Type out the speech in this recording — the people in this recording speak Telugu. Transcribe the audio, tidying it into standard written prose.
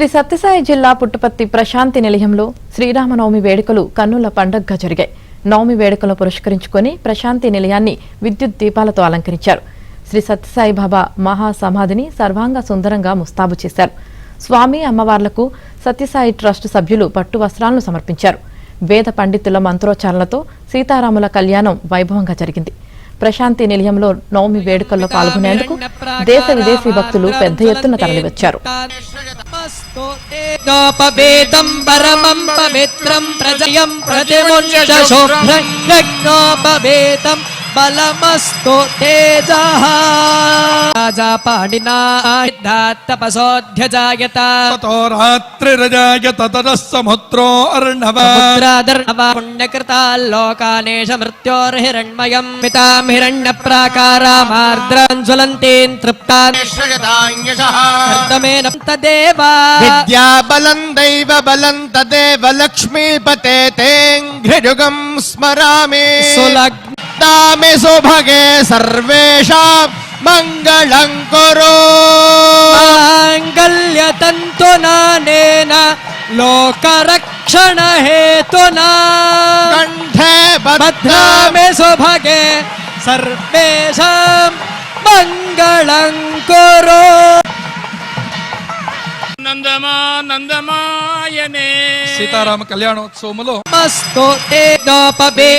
శ్రీ సత్యసాయి జిల్లా పుట్టపర్తి ప్రశాంతి నిలయంలో శ్రీరామనవమి వేడుకలు కన్నుల పండగగా జరిగాయి. నవమి వేడుకలను పురస్కరించుకొని ప్రశాంతి నిలయాన్ని విద్యుత్ దీపాలతో అలంకరించారు. శ్రీ సత్యసాయి బాబా మహాసమాధిని సర్వాంగ సుందరంగా ముస్తాబు చేశారు. స్వామి అమ్మవార్లకు సత్యసాయి ట్రస్ట్ సభ్యులు పట్టు వస్త్రాలను సమర్పించారు. వేద పండితుల మంత్రోచ్చారణలతో సీతారాముల కళ్యాణం వైభవంగా జరిగింది. ప్రశాంతి నిలయంలో నవమి వేడుకల్లో పాల్గొనేందుకు దేశ విదేశీ భక్తులు పెద్ద ఎత్తున తరలివచ్చారు. బలమస్తు తేజః రాజాపాణినా తపసోధ్యజాయత తతో రాత్రిరజాయత తతః సముద్రో అర్ణవ పుణ్యకృతాల్లోకానేష మృత్యోర్హిరణ్మయం పితాం హిరణ్యప్రాకారామార్ద్రాన్ జ్వలంతీన్ తృప్తాన్ కర్తమేన తదేవ విద్యాబలం దైవ బలం తదేవ లక్ష్మీపతే తేంఘ్రియుగం స్మరామి దామే సుభగే సర్వేషాం మంగళం కురు మాంగళ్యతంతునానేన లోకరక్షణ హేతునా కంఠే భద్రామే సుభగే సర్వేషాం మంగళం కురు. నందమాయనే సీతారామ కళ్యాణోత్సవములో మస్తు తేజోపవే